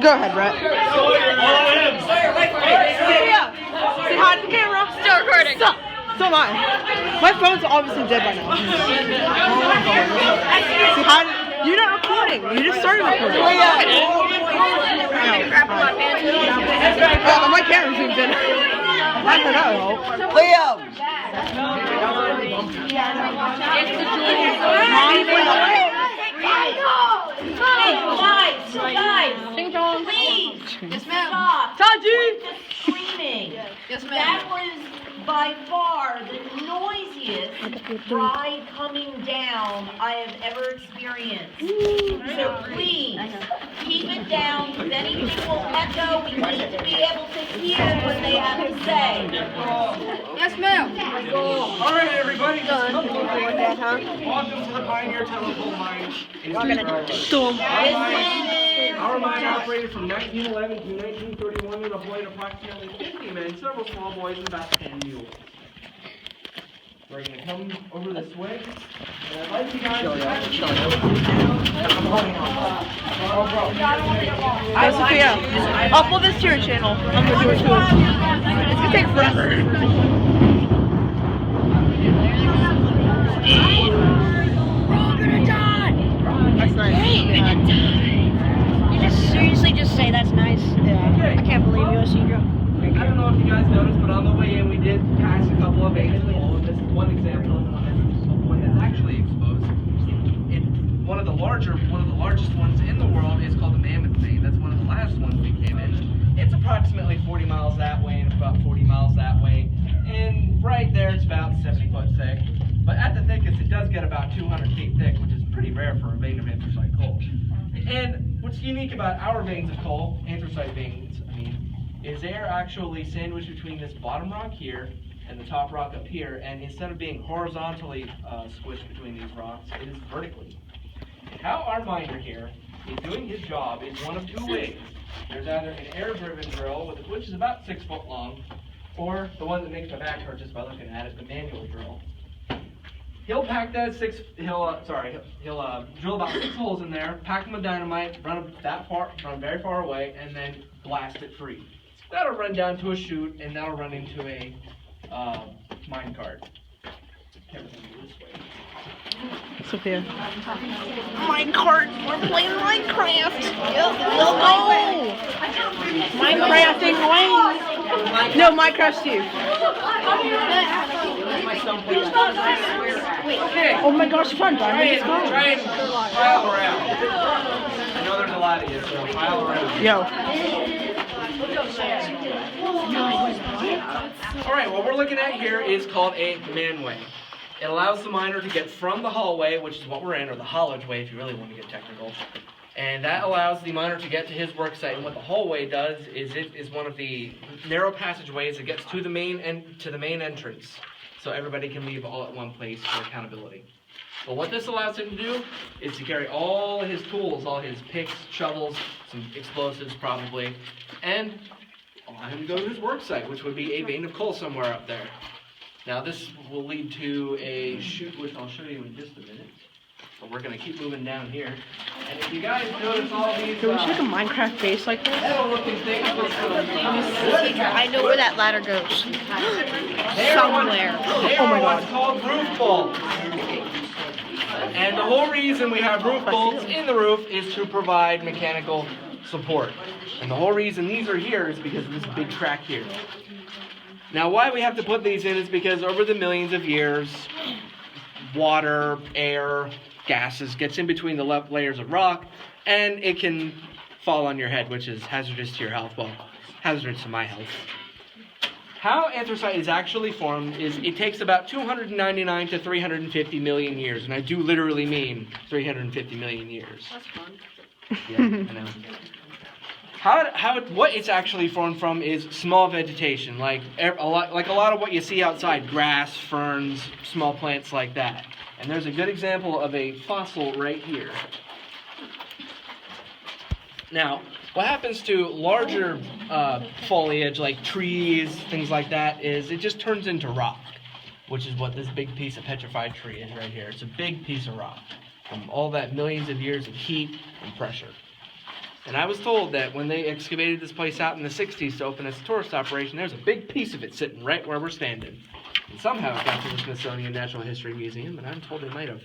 Go ahead, Brett. Say hi to the camera. Still recording. So am I. My phone's obviously dead by now. Say hi to, you're not recording. You just started recording. Oh, my camera zoomed in. I don't know. Liam! Guys, ding dong. Please, Yes, ma'am. stop. Taji! With the screaming. Yes, ma'am. That was by far the noisiest ride coming down I have ever experienced. So please, keep it down, because anything will echo. We need to be able to hear what they have to say. Yes, ma'am. All right, everybody. Welcome to the Pioneer Telephone Mine. Our mine operated from 1911 to 1931 and employed approximately 50 men, several small boys, and about 10 mules. We're going to come over this way. And I'd like you guys to Hi, Sophia. Upload this to your channel. I'm going to do it too. It's going to take forever. That's nice. You just seriously just say that's nice. Yeah. I can't believe you, Isidro. I don't know if you guys noticed, but on the way in we did pass a couple of veins in the hole. This is one example of one that's actually exposed. One of the largest ones in the world is called the Mammoth Vein. That's one of the last ones we came in. It's approximately 40 miles that way and about 40 miles that way. And right there it's about 70 foot thick. But at the thickest it does get about 200 feet thick, which is pretty rare for a vein of anthracite coal. And what's unique about our veins of coal, anthracite veins, is they are actually sandwiched between this bottom rock here and the top rock up here, and instead of being horizontally squished between these rocks, it is vertically. And how our miner here is doing his job is one of two ways. There's either an air-driven drill, which is about 6 foot long, or the one that makes my back hurt just by looking at it, the manual drill. He'll pack that he'll drill about 6 holes in there, pack them with dynamite, run very far away, and then blast it free. That'll run down to a chute, and that'll run into a mine cart. Sophia. Minecart! We're playing Minecraft! Let's go! Minecrafting Wayne! No, Minecraft Steve. Oh my gosh, fun, Brian. Try and pile around. I know there's a lot of you, so pile around. Yo. Alright, what we're looking at here is called a manway. It allows the miner to get from the hallway, which is what we're in, or the haulage way if you really want to get technical. And that allows the miner to get to his work site. And what the hallway does is it is one of the narrow passageways that gets to the main entrance. So everybody can leave all at one place for accountability. But what this allows him to do is to carry all his tools, all his picks, shovels, some explosives probably, and allow him to go to his work site, which would be a vein of coal somewhere up there. Now this will lead to a chute, which I'll show you in just a minute. But we're gonna keep moving down here. And if you guys notice all these Can we make a Minecraft base like this? metal-looking things, I know where that ladder goes. somewhere. They Oh my are what's God. called roof bolts. And the whole reason we have roof bolts in the roof is to provide mechanical support. And the whole reason these are here is because of this big crack here. Now, why we have to put these in is because over the millions of years, water, air, gases gets in between the layers of rock, and it can fall on your head, which is hazardous to your health. Well, hazardous to my health. How anthracite is actually formed is it takes about 299 to 350 million years, and I do literally mean 350 million years. That's fun. Yeah, I know. What it's actually formed from is small vegetation, like a lot of what you see outside, grass, ferns, small plants like that. And there's a good example of a fossil right here. Now, what happens to larger foliage, like trees, things like that, is it just turns into rock, which is what this big piece of petrified tree is right here. It's a big piece of rock from all that millions of years of heat and pressure. And I was told that when they excavated this place out in the 60s to open as a tourist operation, there's a big piece of it sitting right where we're standing. And somehow it got to the Smithsonian Natural History Museum, and I'm told they might have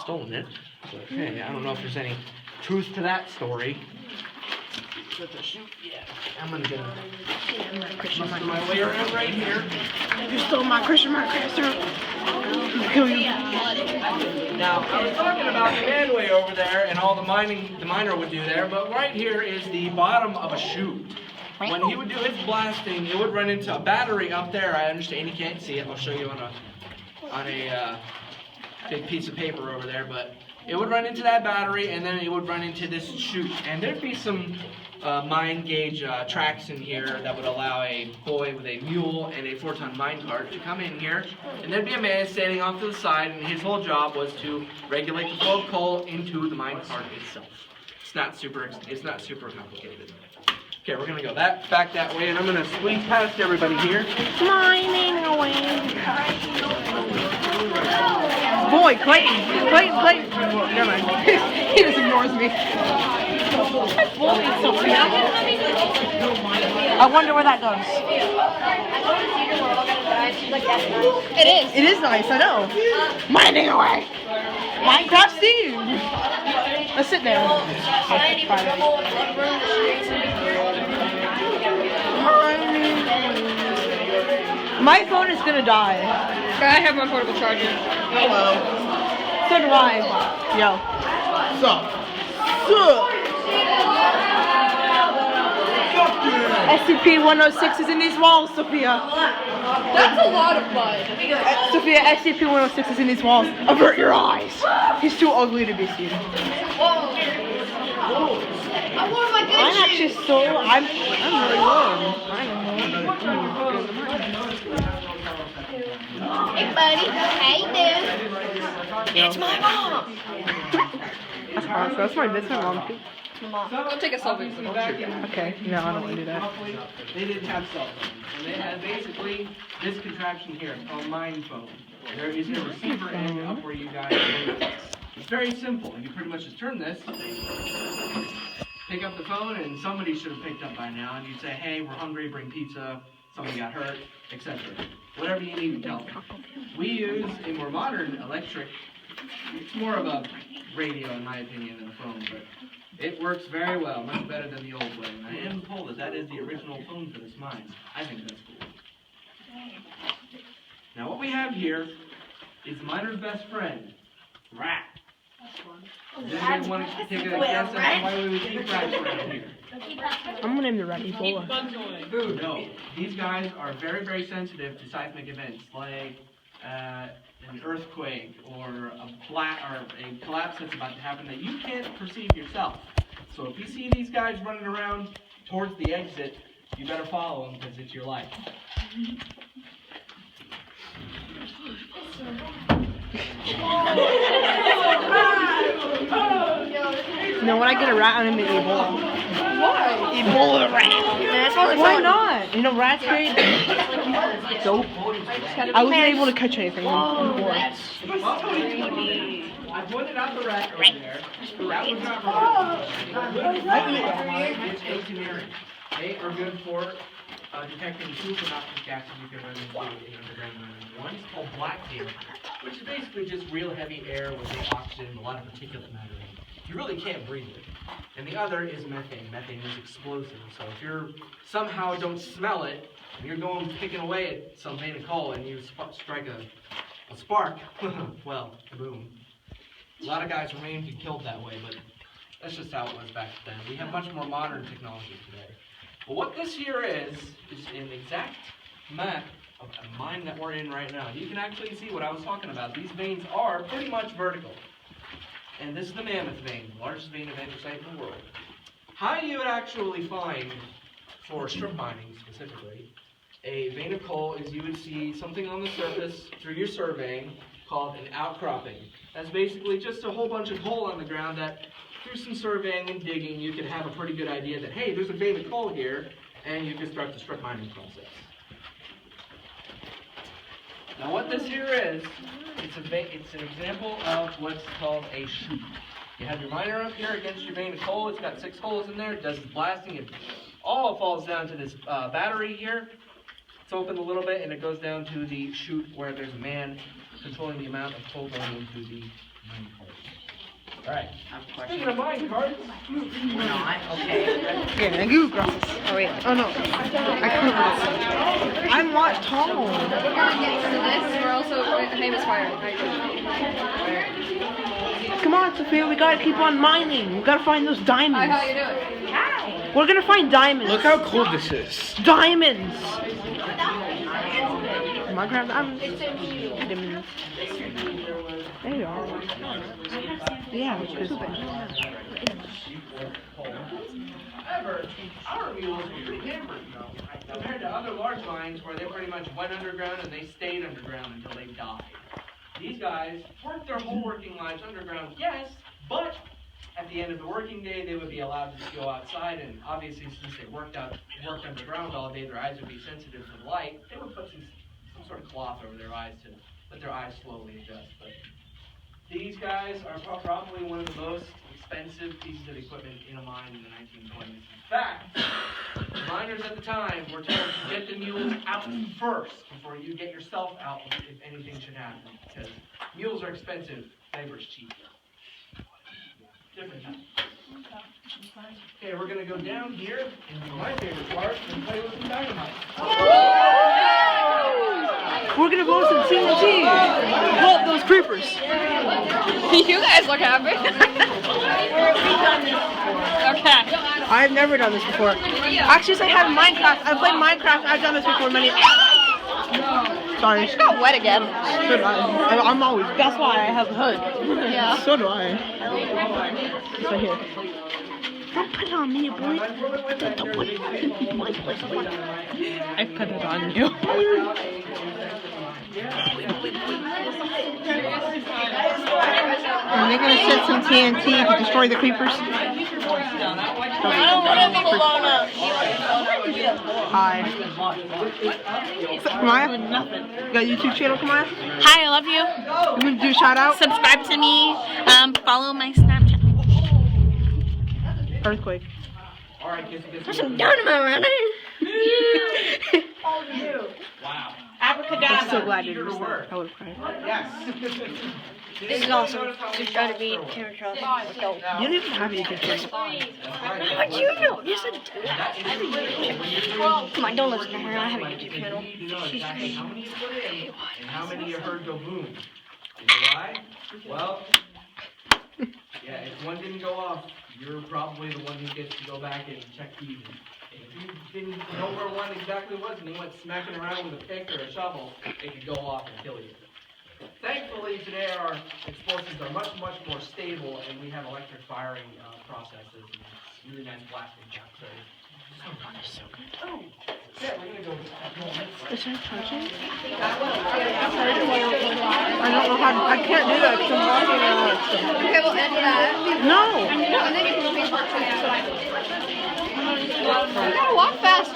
stolen it. But hey, I don't know if there's any truth to that story. Yeah, I'm gonna get my way around right here. You stole my Christian Minecraft. Kill you. Now, I was talking about the manway over there and all the mining the miner would do there, but right here is the bottom of a chute. When he would do his blasting, it would run into a battery up there. I understand you can't see it. I'll show you on a big piece of paper over there, but it would run into that battery, and then it would run into this chute. And there'd be some mine gauge tracks in here that would allow a boy with a mule and a 4-ton mine cart to come in here, and there'd be a man standing off to the side, and his whole job was to regulate the flow of coal into the mine cart itself. It's not super complicated. Okay, we're gonna go back that way, and I'm gonna squeeze past everybody here. Mining away. Boy, Clayton. Never mind. He just ignores me. I wonder where that goes. It is nice, I know. Mining away. Minecraft Steve. Let's sit there. My phone is gonna die. I have my portable charger. Hello. So do I. Yo. SCP-106 is in these walls, Sophia. That's a lot of mud. Sophia, SCP-106 is in these walls. Avert your eyes. He's too ugly to be seen. Whoa. I wore my good I'm actually I'm really warm. Hey, buddy. Hey, dude. It's my mom. That's awesome. That's my mom too. Go take a selfie. Okay, no, I don't want to do that. They didn't have cell phones. And they had basically this contraption here. It's called Mind Phone. There is a receiver end up where you guys are. It's very simple. You pretty much just turn this, pick up the phone, and somebody should have picked up by now. And you'd say, hey, we're hungry, bring pizza, somebody got hurt, etc. Whatever you need to tell them. We use a more modern electric. It's more of a radio, in my opinion, than a phone, but it works very well, much better than the old way. And I am told that is the original phone for this mine. I think that's cool. Now what we have here is the miner's best friend, rat. Does anybody want to take a guess as to why we would keep rats around here? I'm gonna name the rat Ebola. Food. No. These guys are very, very sensitive to seismic events like an earthquake or a collapse that's about to happen that you can't perceive yourself. So if you see these guys running around towards the exit, you better follow them because it's your life. No, when I get a rat, I'm gonna be Ebola. Why? Ebola rat. Why not? You know, rats very dope. I wasn't able to catch anything before. I pointed out the rat over there. That was not right. It's engineering. They are good for detecting super noxious gases you can run into in underground mining. One is called black vapor, which is basically just real heavy air with the oxygen, a lot of particulate matter in it. You really can't breathe it. And the other is methane. Methane is explosive. So if you somehow don't smell it, and you're going picking away at some vein of coal and you strike a spark, well, kaboom. A lot of guys remain killed that way, but that's just how it was back then. We have much more modern technology today. But what this here is an exact map of a mine that we're in right now. You can actually see what I was talking about. These veins are pretty much vertical. And this is the Mammoth vein, the largest vein of andesite in the world. How you would actually find, for strip mining specifically, a vein of coal is you would see something on the surface through your surveying called an outcropping. That's basically just a whole bunch of coal on the ground that through some surveying and digging you could have a pretty good idea that, hey, there's a vein of coal here, and you can start the strip mining process. Now what this here is, it's an example of what's called a chute. You have your miner up here against your vein of coal, it's got 6 holes in there, it does the blasting, it all falls down to this battery here. It's open a little bit and it goes down to the chute where there's a man controlling the amount of coal going into the mine cart. Alright, speaking of mine carts, We're not, okay. Yeah, thank you, girl. Oh, wait. Oh no, I couldn't. I'm not tall. We're also famous fire. Come on, Sophia, we gotta keep on mining. We gotta find those diamonds. Hi, how you doing? We're gonna find diamonds. Look how cool this is. Diamonds. Minecraft diamonds. There you are. Yeah, because however, our mules are pretty hampered, compared to other large mines where they pretty much went underground and they stayed underground until they died. These guys worked their whole working lives underground, yes, but at the end of the working day, they would be allowed to go outside, and obviously since they worked underground all day, their eyes would be sensitive to the light. They would put some sort of cloth over their eyes to let their eyes slowly adjust. But these guys are probably one of the most expensive pieces of equipment in a mine in the 1920s. In fact, the miners at the time were told to get the mules out first before you get yourself out if anything should happen. Because mules are expensive, labor's cheap. Different time. Okay, we're going to go down here into my favorite part and play with some dynamite. we're gonna blow some TNT. Blow up those creepers. You guys look happy. Okay. I've never done this before. Actually, since I have Minecraft. I've played Minecraft. I've done this before many. Sorry. It got wet again. So do I. I'm always. That's why I have a hood. Yeah. So do I. It's right here. Don't put it on me, boy. Don't put it on me. I put it on you. Are they gonna set some TNT to destroy the creepers? I don't want to be blown up. Hi. Kamaya? You got a YouTube channel, Kamaya? Hi, I love you. You want to do a shout out? Subscribe to me. Follow my Snapchat. Earthquake. There's some dynamite running. Wow. I'm so glad you did that. I would have cried. Yes. This is awesome. Just try to beat Camera Trust. You don't even have a YouTube channel. How'd you know? Yes, I do. Come on, don't listen to her. I have a YouTube channel. She's great. How many you put in and how many you heard go boom? You know why? Well, yeah, if one didn't go off, you're probably the one who gets to go back and check these. If you didn't know where one exactly was and you went smacking around with a pick or a shovel, it could go off and kill you. Thankfully, today our explosives are much more stable, and we have electric firing processes and really nice blasting capsules. So good. Oh, yeah, we're gonna go. Is that charging? I don't know how. I can't do that because I'm walking out. Okay, we'll end that. No. And then you can be part 2. You gotta walk faster.